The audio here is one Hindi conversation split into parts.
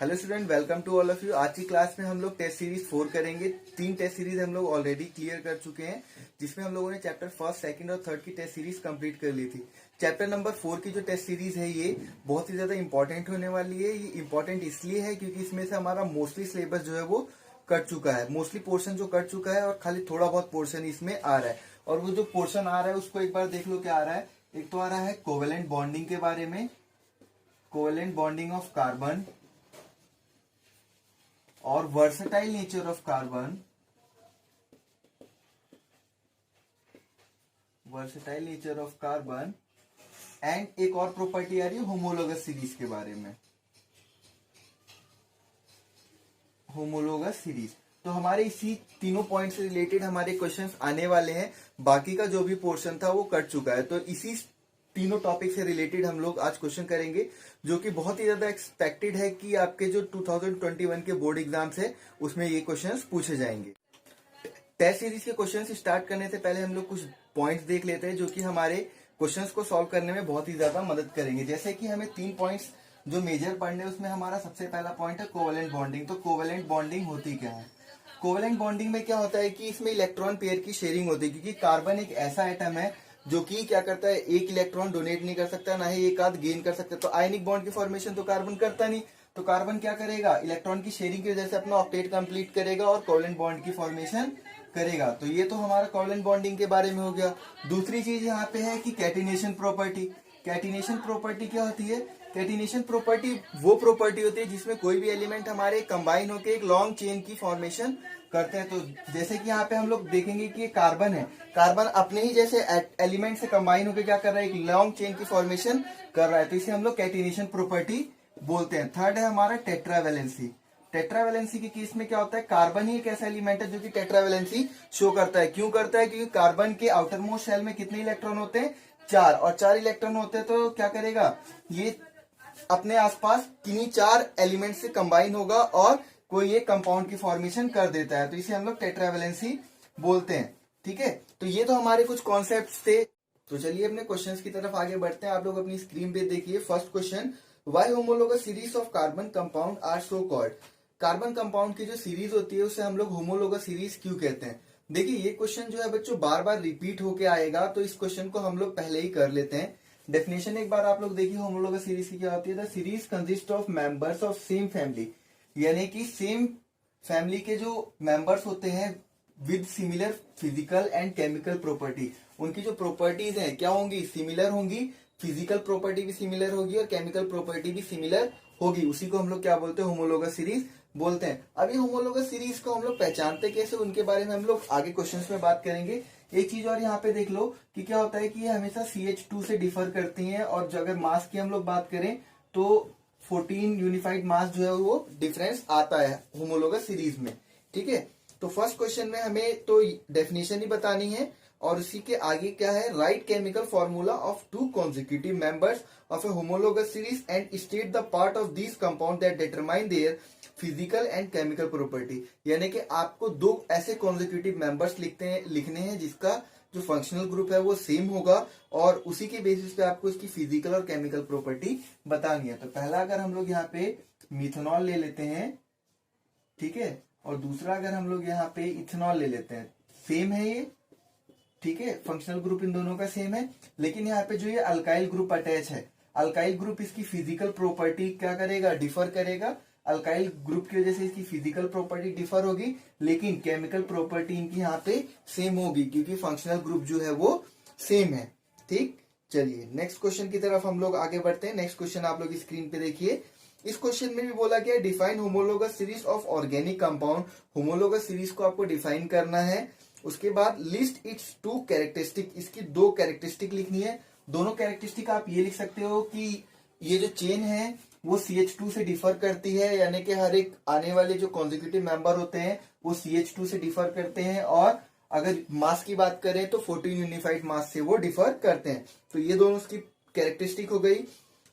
Hello student, welcome to all of you. आज की क्लास में हम लोग टेस्ट सीरीज 4 करेंगे। 3 टेस्ट सीरीज हम लोग ऑलरेडी क्लियर कर चुके हैं, जिसमें हम लोगों ने चैप्टर फर्स्ट, सेकंड और थर्ड की टेस्ट सीरीज कंप्लीट कर ली थी। चैप्टर नंबर 4 की जो टेस्ट सीरीज है ये बहुत ही ज्यादा इंपॉर्टेंट होने वाली है। ये इंपॉर्टेंट इसलिए है क्योंकि इसमें से हमारा मोस्टली सिलेबस जो है वो कट चुका है, मोस्टली पोर्शन जो कट चुका है और खाली थोड़ा बहुत पोर्शन इसमें आ रहा है। और वो जो पोर्शन आ रहा है उसको एक बार देख लो क्या आ रहा है। एक तो आ रहा है कोवेलेंट बॉन्डिंग के बारे में, कोवेलेंट बॉन्डिंग ऑफ कार्बन और versatile nature of carbon, versatile nature of carbon and एक और प्रॉपर्टी आ रही है होमोलोगस सीरीज के बारे में, होमोलोगस सीरीज। तो हमारे इसी तीनों पॉइंट से रिलेटेड हमारे क्वेश्चंस आने वाले हैं। बाकी का जो भी पोर्शन था वो कट चुका है, तो इसी तीनों टॉपिक से रिलेटेड हम लोग आज क्वेश्चन करेंगे, जो कि बहुत ही ज्यादा एक्सपेक्टेड है कि आपके जो 2021 के बोर्ड एग्जाम्स है उसमें ये क्वेश्चंस पूछे जाएंगे। टेस्ट सीरीज के क्वेश्चंस स्टार्ट करने से पहले हम लोग कुछ पॉइंट्स देख लेते हैं जो कि हमारे क्वेश्चंस को सॉल्व करने में बहुत ही ज्यादा मदद करेंगे। जैसे कि हमें 3 पॉइंट्स जो मेजर पढ़ने, उसमें हमारा सबसे पहला पॉइंट है कोवेलेंट बॉन्डिंग। तो कोवेलेंट बॉन्डिंग होती क्या है? कोवेलेंट बॉन्डिंग में क्या होता है कि इसमें इलेक्ट्रॉन पेयर की शेयरिंग होती है, क्योंकि कार्बन एक ऐसा एटम है जो कि क्या करता है, एक इलेक्ट्रॉन डोनेट नहीं कर सकता, ना ही एक आध गेन कर सकता। तो आयनिक बॉन्ड की फॉर्मेशन तो कार्बन करता नहीं, तो कार्बन क्या करेगा, इलेक्ट्रॉन की शेयरिंग की वजह से अपना ऑक्टेट कंप्लीट करेगा और कोवेलेंट बॉन्ड की फॉर्मेशन करेगा। तो ये तो हमारा कोवेलेंट बॉन्डिंग के बारे में हो गया। दूसरी चीज यहाँ पे है कि कैटिनेशन प्रॉपर्टी। कैटिनेशन प्रॉपर्टी क्या होती है? कैटिनेशन प्रॉपर्टी वो प्रॉपर्टी होती है जिसमें कोई भी एलिमेंट हमारे कंबाइन होकर एक लॉन्ग चेन की फॉर्मेशन करते हैं। तो जैसे कि यहाँ पे हम लोग देखेंगे कि कार्बन है, कार्बन अपने ही जैसे एलिमेंट से कंबाइन होकर क्या कर रहा है, एक लॉन्ग चेन की फॉर्मेशन कर रहा है। तो इसे हम लोग कैटिनेशन प्रॉपर्टी बोलते हैं। थर्ड है हमारा टेट्रावैलेंसी। टेट्रावैलेंसी के केस में क्या होता है, कार्बन ही एक ऐसा एलिमेंट है जो कि टेट्रावैलेंसी शो करता है। क्यों करता है? क्योंकि कार्बन के आउटर मोस्ट शेल में कितने इलेक्ट्रॉन होते हैं? 4, और 4 इलेक्ट्रॉन होते हैं। तो क्या करेगा, ये अपने आसपास किन्हीं 4 एलिमेंट से कंबाइन होगा और कोई एक कंपाउंड की फॉर्मेशन कर देता है। तो इसे हम लोग टेट्रावैलेंसी बोलते हैं। ठीक है, तो ये तो हमारे कुछ कॉन्सेप्ट्स थे। तो चलिए अपने क्वेश्चंस की तरफ आगे बढ़ते हैं। आप लोग अपनी स्क्रीन पे देखिए first question, why homologous series of carbon compound are so called. Carbon compound की जो सीरीज होती है उसे हम लोग होमोलोगस सीरीज क्यों कहते हैं? देखिए ये क्वेश्चन जो है बच्चों बार बार रिपीट होके आएगा, तो इस क्वेश्चन को हम लोग पहले ही कर लेते हैं। डेफिनेशन एक बार आप लोग देखिए होमोलोगस सीरीज की क्या होती है। The series consist of members of same family, यानी कि सेम फैमिली के जो मेंबर्स होते हैं with similar physical and chemical property. उनकी जो प्रॉपर्टीज हैं क्या होंगी, सिमिलर होंगी। फिजिकल प्रॉपर्टी भी सिमिलर होगी और केमिकल प्रॉपर्टी भी सिमिलर होगी। उसी को हम लोग क्या बोलते हैं, होमोलोगस सीरीज बोलते हैं। अब ये होमोलोगस सीरीज को हम लोग पहचानते कैसे, उनके बारे में हम लोग आगे क्वेश्चंस में बात करेंगे। एक चीज और यहाँ पे देख लो कि क्या होता है कि ये हमेशा CH2 से डिफर करती हैं, और जो अगर मास की हम लोग बात करें तो 14 यूनिफाइड मास जो है वो डिफरेंस आता है होमोलोगस सीरीज में। ठीक है, तो फर्स्ट क्वेश्चन में हमें तो डेफिनेशन ही बतानी है, और उसी के आगे क्या है, right chemical formula of 2 consecutive members of A homologous series and state the part of this compound that determine their physical and chemical property. यानी कि आपको 2 ऐसे कॉन्जिक्यूटिव मेंबर्स लिखने हैं जिसका जो फंक्शनल ग्रुप है वो सेम होगा, और उसी के बेसिस पे आपको इसकी फिजिकल और केमिकल प्रॉपर्टी बतानी है। तो पहला अगर हम लोग यहाँ पे मिथेनॉल ले लेते हैं, ठीक है, और दूसरा अगर हम लोग यहाँ पे इथेनॉल ले लेते हैं, सेम है ये। ठीक है, फंक्शनल ग्रुप इन दोनों का सेम है, लेकिन यहाँ पे जो ये अल्काइल ग्रुप अटैच है, अल्काइल ग्रुप इसकी फिजिकल प्रॉपर्टी क्या करेगा, डिफर करेगा। अल्काइल ग्रुप की वजह से इसकी फिजिकल प्रॉपर्टी डिफर होगी, लेकिन केमिकल प्रॉपर्टी इनकी यहाँ पे सेम होगी, क्योंकि फंक्शनल ग्रुप जो है वो सेम है। ठीक, चलिए नेक्स्ट क्वेश्चन की तरफ हम लोग आगे बढ़ते हैं। नेक्स्ट क्वेश्चन आप लोग स्क्रीन पे देखिए। इस क्वेश्चन में भी बोला गया define homologous series of organic compound. Homologous series को आपको डिफाइन करना है। उसके बाद लिस्ट इट्स 2 कैरेक्टरिस्टिक, इसकी 2 कैरेक्टरिस्टिक लिखनी है। दोनों कैरेक्टरिस्टिक आप ये लिख सकते हो कि ये जो चेन है वो CH2 से डिफर करती है, यानी कि हर एक आने वाले जो कॉन्जिक्यूटिव मेंबर होते हैं वो CH2 से डिफर करते हैं, और अगर मास की बात करें तो 14 यूनिफाइड मास से वो डिफर करते हैं। तो ये दोनों उसकी कैरेक्टरिस्टिक हो गई।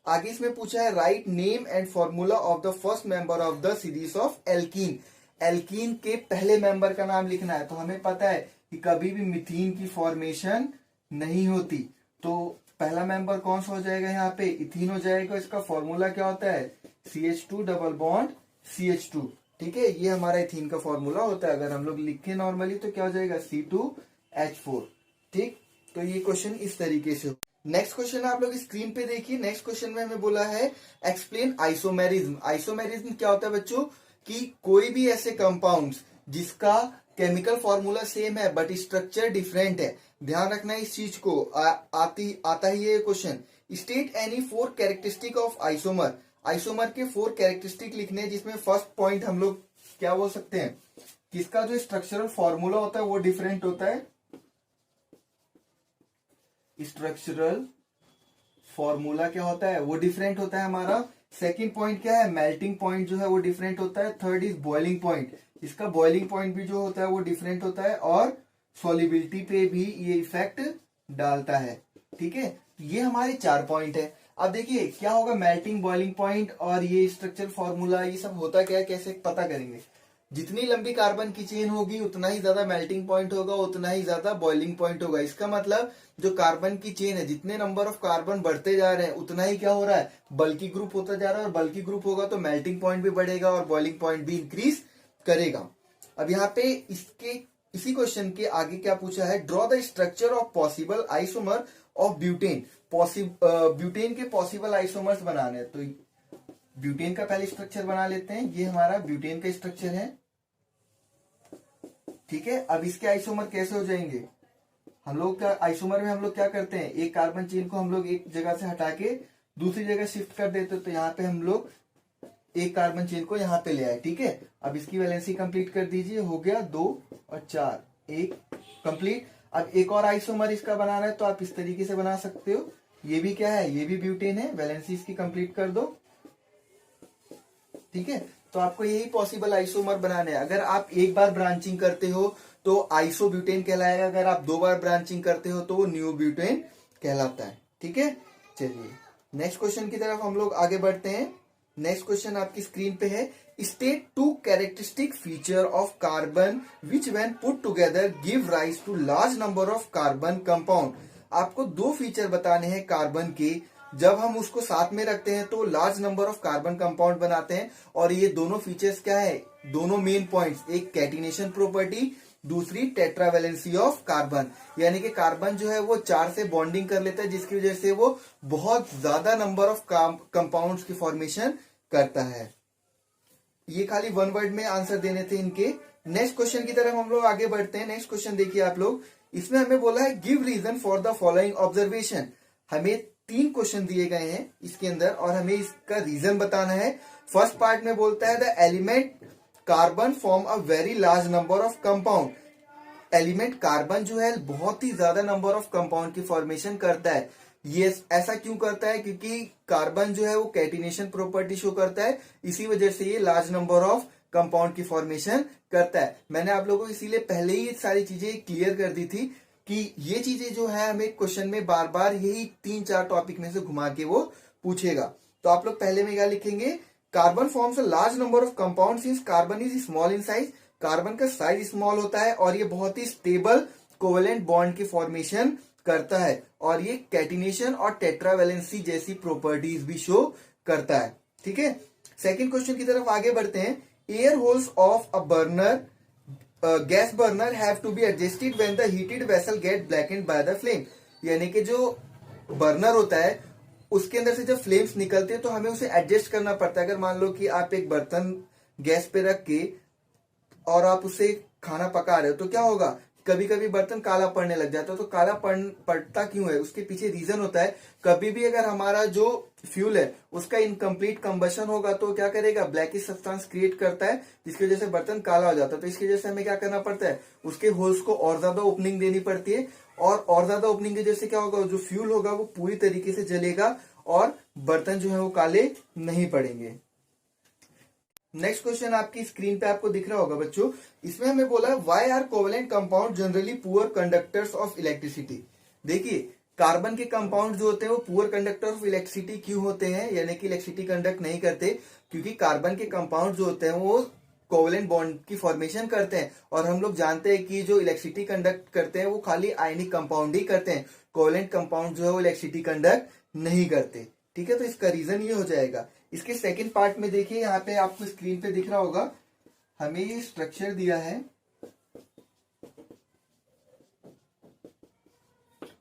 आगे इसमें पूछा है write name and formula of the first member of the series of alkene. Alkene के पहले मेंबर का नाम लिखना है। तो हमें पता है कि कभी भी मिथीन की फॉर्मेशन नहीं होती, तो पहला मेंबर कौन सा हो जाएगा, यहाँ पे इथीन हो जाएगा। इसका फॉर्मूला क्या होता है, CH2 डबल बॉन्ड CH2। ठीक है, ये हमारा इथीन का फॉर्मूला होता है। अगर हम लोग लिखें नॉर्मली तो क्या हो जाएगा, C2H4। ठीक, तो ये क्वेश्चन इस तरीके से। नेक्स्ट क्वेश्चन आप लोग स्क्रीन पे देखिए। नेक्स्ट क्वेश्चन में हमें बोला है एक्सप्लेन आइसोमेरिज्म। आइसोमेरिज्म क्या होता है बच्चों, कि कोई भी ऐसे कंपाउंड्स जिसका केमिकल फॉर्मूला सेम है बट स्ट्रक्चर डिफरेंट है। ध्यान रखना इस चीज को, आता ही ये question. State any 4 characteristic of isomer. Isomer के 4 कैरेक्टरिस्टिक लिखने हैं, जिसमें फर्स्ट पॉइंट हम लोग क्या बोल सकते हैं, किसका जो स्ट्रक्चरल फॉर्मूला होता है वो डिफरेंट होता है। स्ट्रक्चरल फॉर्मूला क्या होता है, वो डिफरेंट होता है हमारा। सेकंड पॉइंट क्या है, मेल्टिंग पॉइंट जो है वो डिफरेंट होता है। थर्ड इज बॉइलिंग पॉइंट, इसका बॉइलिंग पॉइंट भी जो होता है वो डिफरेंट होता है। और सॉलिबिलिटी पे भी ये इफेक्ट डालता है। ठीक है, ये हमारे 4 पॉइंट है। अब देखिए क्या होगा, मेल्टिंग, बॉइलिंग पॉइंट और ये स्ट्रक्चर फॉर्मूला, ये सब होता क्या है, कैसे पता करेंगे। जितनी लंबी कार्बन की चेन होगी उतना ही ज्यादा मेल्टिंग पॉइंट होगा, उतना ही ज्यादा बॉइलिंग पॉइंट होगा। इसका मतलब जो कार्बन की चेन है, जितने नंबर ऑफ कार्बन बढ़ते जा रहे हैं उतना ही क्या हो रहा है, बल्कि ग्रुप होता जा रहा है। और बल्कि ग्रुप होगा तो मेल्टिंग पॉइंट भी बढ़ेगा और बॉइलिंग पॉइंट भी इंक्रीज करेगा। अब यहाँ पे इसी क्वेश्चन के आगे क्या पूछा है, draw the structure of possible isomer of butane. Butane के पॉसिबल आइसोमर्स बनाने हैं, तो ब्यूटेन का पहले स्ट्रक्चर बना लेते हैं। ये हमारा ब्यूटेन का स्ट्रक्चर है। ठीक है, अब इसके आइसोमर कैसे हो जाएंगे, हम लोग का आइसोमर में हम लोग क्या करते हैं, एक कार्बन चेन को हम लोग एक जगह से हटा के दूसरी जगह शिफ्ट कर देते हैं। तो यहाँ पे हम लोग एक कार्बन चेन को यहाँ पे ले आए। ठीक है, अब इसकी वैलेंसी कंप्लीट कर दीजिए, हो गया 2 और 4, 1 कंप्लीट। अब एक और आइसोमर इसका बनाना है तो आप इस तरीके से बना सकते हो। ये भी क्या है, ये भी ब्यूटेन है, वैलेंसी इसकी कंप्लीट कर दो। ठीक है, तो आपको यही पॉसिबल आइसोमर बनाने हैं। अगर आप एक बार ब्रांचिंग करते हो तो आइसोब्यूटेन कहलाएगा, अगर आप 2 बार ब्रांचिंग करते हो तो वो न्यूब्यूटेन कहलाता है। ठीक है, चलिए नेक्स्ट क्वेश्चन की तरफ हम लोग आगे बढ़ते हैं। नेक्स्ट क्वेश्चन आपकी स्क्रीन पे है, state 2 characteristic feature of carbon which when put together give rise to large number of carbon compound. आपको 2 फीचर बताने हैं कार्बन के, जब हम उसको साथ में रखते हैं तो large number of carbon compound बनाते हैं। और ये दोनों फीचर्स क्या है, दोनों मेन पॉइंट्स, एक कैटिनेशन प्रॉपर्टी, दूसरी टेट्रावैलेंसी ऑफ कार्बन। यानी कि कार्बन जो है वो 4 से बॉन्डिंग कर लेता है, जिसकी वजह से वो बहुत ज्यादा नंबर ऑफ कंपाउंड्स की फॉर्मेशन करता है। ये खाली 1 वर्ड में आंसर देने थे इनके। नेक्स्ट क्वेश्चन की तरफ हम लोग आगे बढ़ते हैं। नेक्स्ट क्वेश्चन देखिए आप लोग, इसमें हमें बोला है give reason for the following observation. हमें 3 क्वेश्चन दिए गए हैं इसके अंदर और हमें इसका रीजन बताना है। फर्स्ट पार्ट में बोलता है the element carbon form a very large number of compound. Element carbon जो है बहुत ही ज्यादा नंबर ऑफ कंपाउंड की फॉर्मेशन करता है। ये ऐसा क्यों करता है, क्योंकि कार्बन जो है वो कैटिनेशन प्रॉपर्टी शो करता है, इसी वजह से ये लार्ज नंबर ऑफ कंपाउंड की फॉर्मेशन करता है। मैंने आप लोगों को इसीलिए पहले ही सारी चीजें क्लियर कर दी थी कि ये चीजें जो है हमें क्वेश्चन में बार बार यही 3-4 टॉपिक में से घुमा के वो पूछेगा। तो आप लोग पहले में क्या लिखेंगे, carbon forms a large number of compound since carbon is small in size. Carbon का साइज स्मॉल होता है और ये बहुत ही स्टेबल कोवेलेंट बॉन्ड की फॉर्मेशन करता है और ये कैटिनेशन और टेट्रावैलेंसी जैसी प्रॉपर्टीज भी शो करता है। ठीक है, सेकंड क्वेश्चन की तरफ आगे बढ़ते हैं। Air holes of a burner gas burner have to be adjusted when the heated vessel get blackened by the flame. यानी कि जो बर्नर होता है उसके अंदर से जब फ्लेम्स निकलते हैं तो हमें उसे एडजस्ट करना पड़ता है। अगर मान लो कि आप एक बर्तन गैस पे रख के और आप उससे खाना पका रहे हो तो क्या होगा, कभी कभी बर्तन काला पड़ने लग जाता है। तो काला पड़ता क्यों है, उसके पीछे रीजन होता है, कभी भी अगर हमारा जो फ्यूल है उसका इनकम्प्लीट कंबशन होगा तो क्या करेगा, ब्लैकिश सब्सटेंस क्रिएट करता है, जिसकी वजह से बर्तन काला हो जाता है। तो इसकी वजह से हमें क्या करना पड़ता है, उसके होल्स को और ज्यादा ओपनिंग देनी पड़ती है और ज्यादा ओपनिंग की वजह से क्या होगा, जो फ्यूल होगा वो पूरी तरीके से जलेगा और बर्तन जो है वो काले नहीं पड़ेंगे। नेक्स्ट क्वेश्चन आपकी स्क्रीन पे आपको दिख रहा होगा बच्चों, इसमें हमें बोला why are covalent compound generally poor conductors of electricity. देखिए कार्बन के कंपाउंड जो होते हैं वो पुअर कंडक्टर ऑफ इलेक्ट्रिसिटी क्यों होते हैं, यानी कि इलेक्ट्रिसिटी कंडक्ट नहीं करते, क्योंकि कार्बन के कंपाउंड जो होते हैं वो कोवेलेंट बॉन्ड की फॉर्मेशन करते हैं, और हम लोग जानते हैं कि जो इलेक्ट्रिसिटी कंडक्ट करते हैं वो खाली आयनिक कंपाउंड ही करते हैं, कोवेलेंट कंपाउंड जो है वो इलेक्ट्रिसिटी कंडक्ट नहीं करते। ठीक है, तो इसका रीजन ये हो जाएगा। इसके सेकंड पार्ट में देखिए, यहाँ पे आपको स्क्रीन पे दिख रहा होगा, हमें ये स्ट्रक्चर दिया है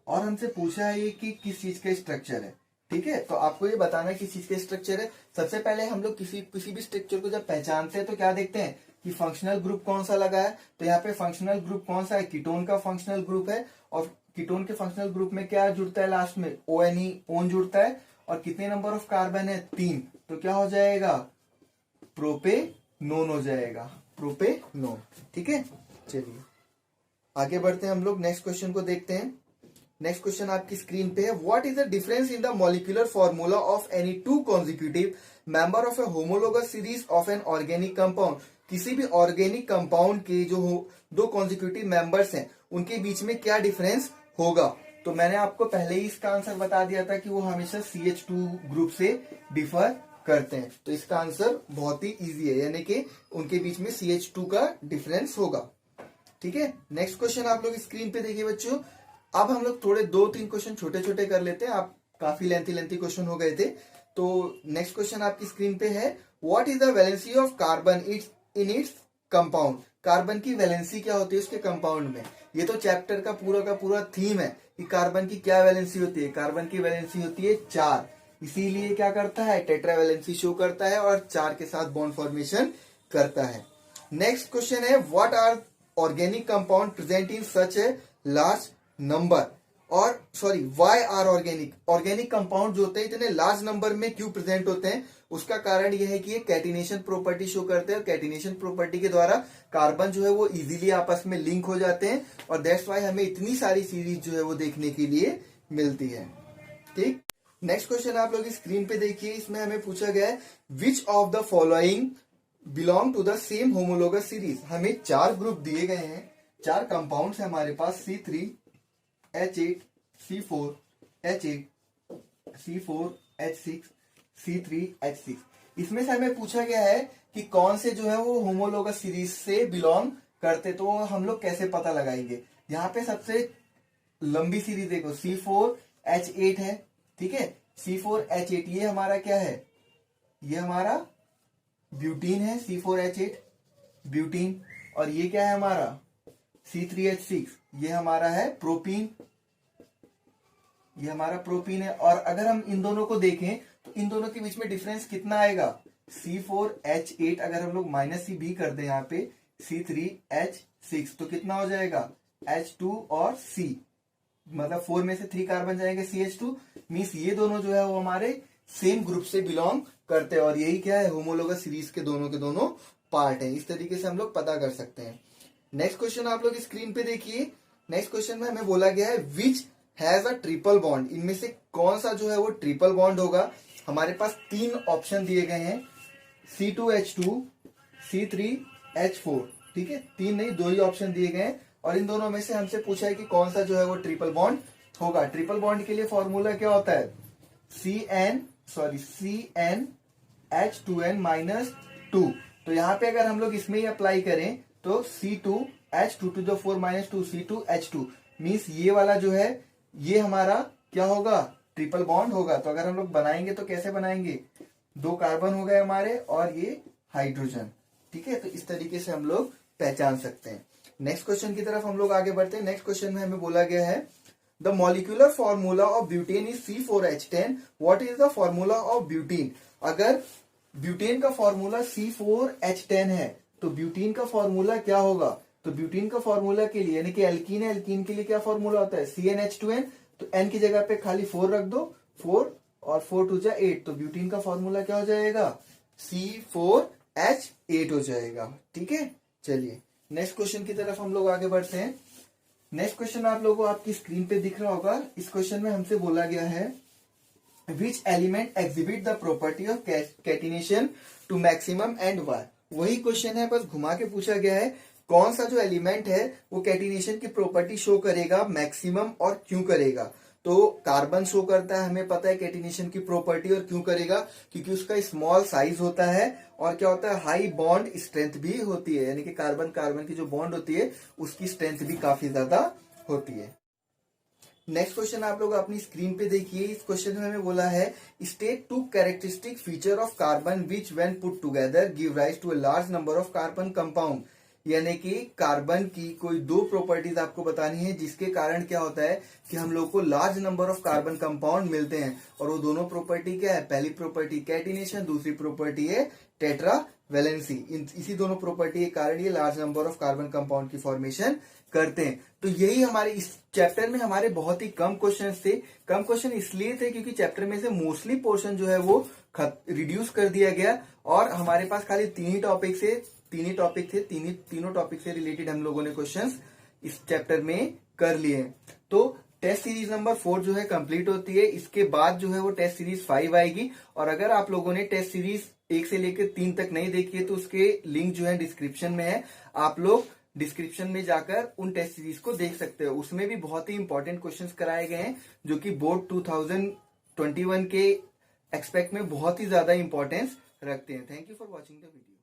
और हमसे पूछा है ये कि किस चीज का स्ट्रक्चर है। ठीक है, तो आपको ये बताना है किस चीज का स्ट्रक्चर है। सबसे पहले हम लोग किसी भी स्ट्रक्चर को जब पहचानते हैं तो क्या देखते हैं कि फंक्शनल ग्रुप कौन सा लगा है। तो यहाँ पे फंक्शनल ग्रुप कौन सा है, कीटोन का फंक्शनल ग्रुप है, और कीटोन के फंक्शनल ग्रुप में क्या जुड़ता है लास्ट में, ONE, ओन जुड़ता है, और कितने नंबर ऑफ कार्बन है, 3, तो क्या हो जाएगा, प्रोपेनोन हो जाएगा, प्रोपेनोन। ठीक है, चलिए आगे बढ़ते हैं हम लोग, नेक्स्ट क्वेश्चन को देखते हैं। नेक्स्ट क्वेश्चन आपकी स्क्रीन पे है, what is the difference in the molecular formula of any two consecutive member of A homologous series of an organic compound. किसी भी ऑर्गेनिक कंपाउंड के जो दो कॉन्जिक्यूटिव मेंबर्स हैं उनके बीच में क्या डिफरेंस होगा। तो मैंने आपको पहले ही इसका आंसर बता दिया था कि वो हमेशा CH2 ग्रुप से डिफर करते हैं। तो इसका आंसर बहुत ही इजी है, यानी कि उनके बीच में CH2 का डिफरेंस होगा। ठीक है, नेक्स्ट क्वेश्चन आप लोग स्क्रीन पे देखिए बच्चों। अब हम लोग थोड़े 2-3 क्वेश्चन छोटे छोटे कर लेते हैं, आप काफी लेंथी क्वेश्चन हो गए थे। तो नेक्स्ट क्वेश्चन आपकी स्क्रीन पे है, what is the valency of carbon in its compound. Carbon की वैलेंसी क्या होती है उसके कंपाउंड में। ये तो चैप्टर का पूरा थीम है कि कार्बन की क्या वैलेंसी होती है। कार्बन की वैलेंसी होती है 4, इसीलिए क्या करता है, टेट्रा वैलेंसी शो करता है और 4 के साथ बॉन्ड फॉर्मेशन करता है। नेक्स्ट क्वेश्चन है, what are organic compound present in such a large number, और sorry why are organic compound जो होते हैं इतने लार्ज नंबर में क्यों प्रेजेंट होते हैं। उसका कारण यह है कि ये कैटिनेशन प्रॉपर्टी शो करते हैं, और कैटिनेशन प्रॉपर्टी के द्वारा कार्बन जो है वो इजीली आपस में लिंक हो जाते हैं, और दैट्स वाई हमें इतनी सारी सीरीज जो है वो देखने के लिए मिलती है। ठीक, नेक्स्ट क्वेश्चन आप लोग स्क्रीन पे देखिए, इसमें हमें पूछा गया है, which of the following belong to the same homologous series. हमें 4 ग्रुप दिए गए हैं, 4 कंपाउंड्स है हमारे पास, C3H8, C4H8, C4H6, C3H6। इसमें से हमें पूछा गया है कि कौन से जो है वो होमोलोगस सीरीज से बिलोंग करते, तो हम लोग कैसे पता लगाएंगे। यहाँ पे सबसे लंबी सीरीज देखो C4H8 है। ठीक है, C4H8 ये हमारा क्या है, ये हमारा ब्यूटीन है, C4H8 ब्यूटीन, और ये क्या है हमारा C3H6 ये हमारा है प्रोपीन, ये हमारा प्रोपीन है। और अगर हम इन दोनों को देखें तो इन दोनों के बीच में डिफरेंस कितना आएगा, C4H8 अगर हम लोग -C भी कर दें यहाँ पे C3H6 तो कितना हो जाएगा H2 और C, मतलब 4 में से 3 कार्बन जाएंगे CH2, मीन्स ये दोनों जो है वो हमारे सेम ग्रुप से बिलोंग करते हैं, और यही क्या है होमोलोगस सीरीज के दोनों पार्ट है। इस तरीके से हम लोग पता कर सकते हैं। नेक्स्ट क्वेश्चन आप लोग स्क्रीन पे देखिए, नेक्स्ट क्वेश्चन में हमें बोला गया है, which has a triple bond. इनमें से कौन सा जो है वो ट्रिपल बॉन्ड होगा। हमारे पास 3 ऑप्शन दिए गए हैं, C2H2, C3H4। ठीक है, 3 नहीं 2 ही ऑप्शन दिए गए हैं, और इन दोनों में से हमसे पूछा है कि कौन सा जो है वो ट्रिपल बॉन्ड होगा। ट्रिपल बॉन्ड के लिए फॉर्मूला क्या होता है, CnH2n-2। तो यहाँ पे अगर हम लोग इसमें ही अप्लाई करें तो C2H2 C2H2 मीन्स ये वाला जो है ये हमारा क्या होगा, ट्रिपल बॉन्ड होगा। तो अगर हम लोग बनाएंगे तो कैसे बनाएंगे, 2 कार्बन हो गए हमारे और ये हाइड्रोजन। ठीक है, तो इस तरीके से हम लोग पहचान सकते हैं। नेक्स्ट क्वेश्चन की तरफ हम लोग आगे बढ़ते हैं। नेक्स्ट क्वेश्चन में हमें बोला गया है, the molecular formula of butane is C4H10, what is the formula of butene. अगर ब्यूटेन का फॉर्मूला C4H10 है तो ब्यूटीन का फॉर्मूला क्या होगा। तो ब्यूटीन का फॉर्मूला के लिए, यानी कि एल्कीन है, एल्कीन के लिए क्या फॉर्मूला होता है CnH2n, तो n की जगह पे खाली 4 रख दो, 4 और 4 2 जा 8, तो ब्यूटीन का फॉर्मूला क्या हो जाएगा C4H8 हो जाएगा। ठीक है, चलिए नेक्स्ट क्वेश्चन की तरफ हम लोग आगे बढ़ते हैं। नेक्स्ट क्वेश्चन आप लोगों को आपकी स्क्रीन पे दिख रहा होगा। इस क्वेश्चन में हमसे बोला गया है, which element exhibit the property of catenation to maximum and why. वही क्वेश्चन है, बस घुमा के पूछा गया है, कौन सा जो एलिमेंट है वो कैटिनेशन की प्रॉपर्टी शो करेगा मैक्सिमम और क्यों करेगा। तो कार्बन शो करता है, हमें पता है कैटिनेशन की प्रॉपर्टी, और क्यों करेगा, क्योंकि उसका स्मॉल साइज होता है और क्या होता है, हाई बॉन्ड स्ट्रेंथ भी होती है, यानी कि कार्बन कार्बन की जो बॉन्ड होती है उसकी स्ट्रेंथ भी काफी ज्यादा होती है। नेक्स्ट क्वेश्चन आप लोग अपनी स्क्रीन पे देखिए। इस क्वेश्चन में हमें बोला है state two characteristic feature of carbon which when put together give rise to a large number of carbon compound, यानी कि कार्बन की कोई दो प्रॉपर्टीज आपको बतानी है जिसके कारण क्या होता है कि हम लोग को large number of carbon compound मिलते हैं। और वो दोनों प्रॉपर्टी क्या है, पहली प्रॉपर्टी कैटिनेशन, दूसरी प्रॉपर्टी है टेट्रा वैलेंसी। इसी दोनों प्रॉपर्टी के कारण ये large number of carbon compound की फॉर्मेशन करते हैं। तो यही हमारे इस चैप्टर में हमारे बहुत ही कम क्वेश्चन थे। कम क्वेश्चन इसलिए थे क्योंकि चैप्टर में से मोस्टली पोर्शन जो है वो रिड्यूस कर दिया गया और हमारे पास खाली तीन टॉपिक थे, तीनों टॉपिक से रिलेटेड हम लोगों ने क्वेश्चंस इस चैप्टर में कर लिए। तो टेस्ट सीरीज नंबर 4 जो है कंप्लीट होती है, इसके बाद जो है वो टेस्ट सीरीज 5 आएगी। और अगर आप लोगों ने टेस्ट सीरीज 1 से लेकर 3 तक नहीं देखी है तो उसके लिंक जो है डिस्क्रिप्शन में है, आप लोग डिस्क्रिप्शन में जाकर उन टेस्ट सीरीज को देख सकते हो। उसमें भी बहुत ही इंपॉर्टेंट क्वेश्चंस कराए गए हैं जो कि बोर्ड 2021 के एक्सपेक्ट में बहुत ही ज्यादा इंपॉर्टेंस रखते हैं। Thank you for watching the video.